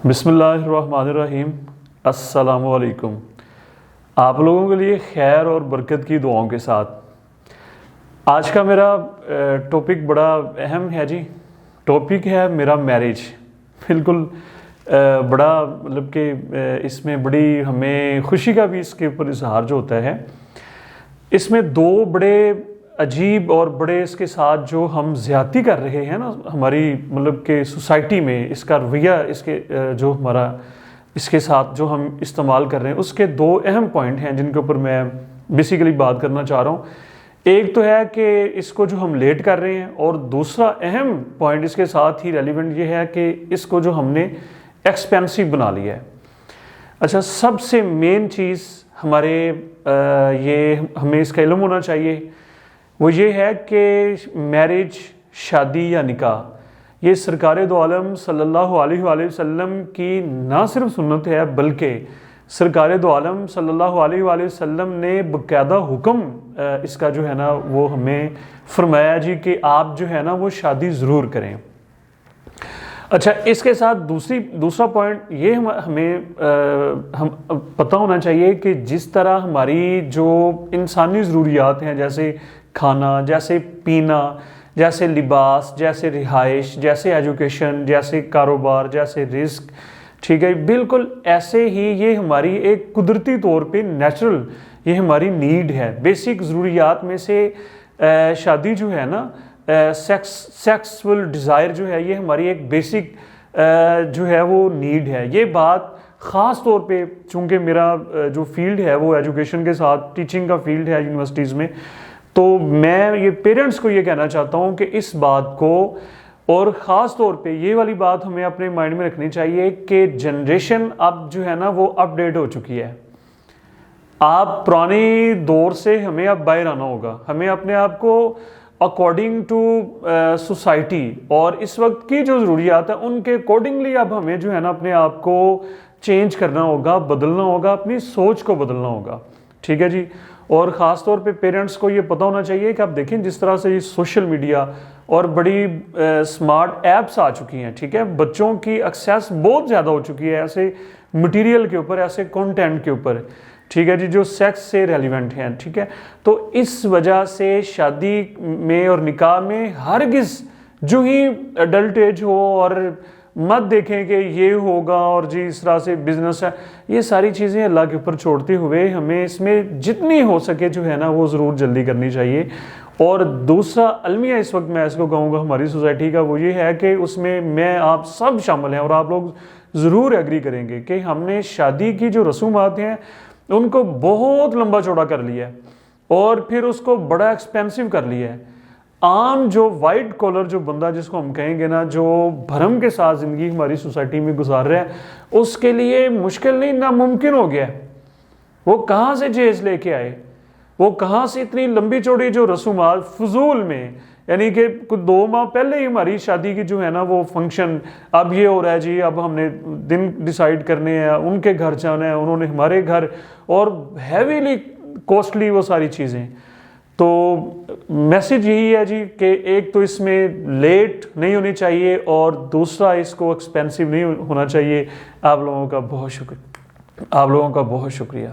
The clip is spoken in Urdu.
بسم اللہ الرحمن الرحیم۔ السلام علیکم۔ آپ لوگوں کے لیے خیر اور برکت کی دعاؤں کے ساتھ آج کا میرا ٹاپک بڑا اہم ہے جی۔ ٹاپک ہے میرا میرج۔ بالکل بڑا مطلب کہ اس میں بڑی ہمیں خوشی کا بھی اس کے اوپر اظہار جو ہوتا ہے، اس میں دو بڑے عجیب اور بڑے اس کے ساتھ جو ہم زیادتی کر رہے ہیں نا ہماری مطلب کہ سوسائٹی میں، اس کا رویہ اس کے جو ہمارا اس کے ساتھ جو ہم استعمال کر رہے ہیں، اس کے دو اہم پوائنٹ ہیں جن کے اوپر میں بیسیکلی بات کرنا چاہ رہا ہوں۔ ایک تو ہے کہ اس کو جو ہم لیٹ کر رہے ہیں، اور دوسرا اہم پوائنٹ اس کے ساتھ ہی ریلیونٹ یہ ہے کہ اس کو جو ہم نے ایکسپینسو بنا لیا ہے۔ اچھا، سب سے مین چیز ہمارے یہ ہمیں اس کا علم ہونا چاہیے، وہ یہ ہے کہ میرج، شادی یا نکاح، یہ سرکار دو عالم صلی اللہ علیہ وآلہ وسلم کی نہ صرف سنت ہے بلکہ سرکار دو عالم صلی اللہ علیہ وآلہ وسلم نے باقاعدہ حکم اس کا جو ہے نا وہ ہمیں فرمایا جی کہ آپ جو ہے نا وہ شادی ضرور کریں۔ اچھا، اس کے ساتھ دوسرا پوائنٹ یہ ہمیں پتہ ہونا چاہیے کہ جس طرح ہماری جو انسانی ضروریات ہیں، جیسے کھانا، جیسے پینا، جیسے لباس، جیسے رہائش، جیسے ایجوکیشن، جیسے کاروبار، جیسے رزق، ٹھیک ہے، بالکل ایسے ہی یہ ہماری ایک قدرتی طور پہ نیچرل یہ ہماری نیڈ ہے۔ بیسک ضروریات میں سے شادی جو ہے نا، سیکسول ڈیزائر جو ہے، یہ ہماری ایک بیسک جو ہے وہ نیڈ ہے۔ یہ بات خاص طور پہ چونکہ میرا جو فیلڈ ہے وہ ایجوکیشن کے ساتھ ٹیچنگ کا فیلڈ ہے یونیورسٹیز میں، تو میں یہ پیرنٹس کو یہ کہنا چاہتا ہوں کہ اس بات کو، اور خاص طور پہ یہ والی بات ہمیں اپنے مائنڈ میں رکھنی چاہیے کہ جنریشن اب جو ہے نا وہ اپ ڈیٹ ہو چکی ہے۔ آپ پرانے دور سے ہمیں اب باہر آنا ہوگا، ہمیں اپنے آپ کو اکارڈنگ ٹو سوسائٹی اور اس وقت کی جو ضروریات ہیں ان کے اکارڈنگلی اب ہمیں جو ہے نا اپنے آپ کو چینج کرنا ہوگا، بدلنا ہوگا، اپنی سوچ کو بدلنا ہوگا، ٹھیک ہے جی۔ اور خاص طور پہ پیرنٹس کو یہ پتہ ہونا چاہیے کہ آپ دیکھیں جس طرح سے یہ سوشل میڈیا اور بڑی سمارٹ ایپس آ چکی ہیں، ٹھیک ہے، بچوں کی ایکسیس بہت زیادہ ہو چکی ہے ایسے مٹیریل کے اوپر، ایسے کنٹینٹ کے اوپر، ٹھیک ہے جی، جو سیکس سے ریلیونٹ ہیں، ٹھیک ہے۔ تو اس وجہ سے شادی میں اور نکاح میں ہرگز جو ہی اڈلٹ ایج ہو اور مت دیکھیں کہ یہ ہوگا اور جی اس طرح سے بزنس ہے، یہ ساری چیزیں اللہ کے اوپر چھوڑتے ہوئے ہمیں اس میں جتنی ہو سکے جو ہے نا وہ ضرور جلدی کرنی چاہیے۔ اور دوسرا المیہ اس وقت میں اس کو کہوں گا ہماری سوسائٹی کا، وہ یہ ہے کہ اس میں آپ سب شامل ہیں اور آپ لوگ ضرور ایگری کریں گے کہ ہم نے شادی کی جو رسومات ہیں ان کو بہت لمبا چوڑا کر لیا ہے اور پھر اس کو بڑا ایکسپینسو کر لیا ہے۔ عام جو وائٹ کالر جو بندہ جس کو ہم کہیں گے نا، جو بھرم کے ساتھ زندگی ہماری سوسائٹی میں گزار رہا ہے، اس کے لیے مشکل نہیں، ناممکن ہو گیا ہے۔ وہ کہاں سے جہیز لے کے آئے، وہ کہاں سے اتنی لمبی چوڑی جو رسومات فضول میں، یعنی کہ کچھ 2 ماہ پہلے ہی ہماری شادی کی جو ہے نا وہ فنکشن، اب یہ ہو رہا ہے جی، اب ہم نے دن ڈیسائیڈ کرنے ہیں، ان کے گھر جانا ہے، انہوں نے ہمارے گھر، اور ہیویلی کوسٹلی وہ ساری چیزیں۔ تو میسج یہی ہے جی کہ ایک تو اس میں لیٹ نہیں ہونی چاہیے اور دوسرا اس کو ایکسپینسو نہیں ہونا چاہیے۔ آپ لوگوں کا بہت شکریہ۔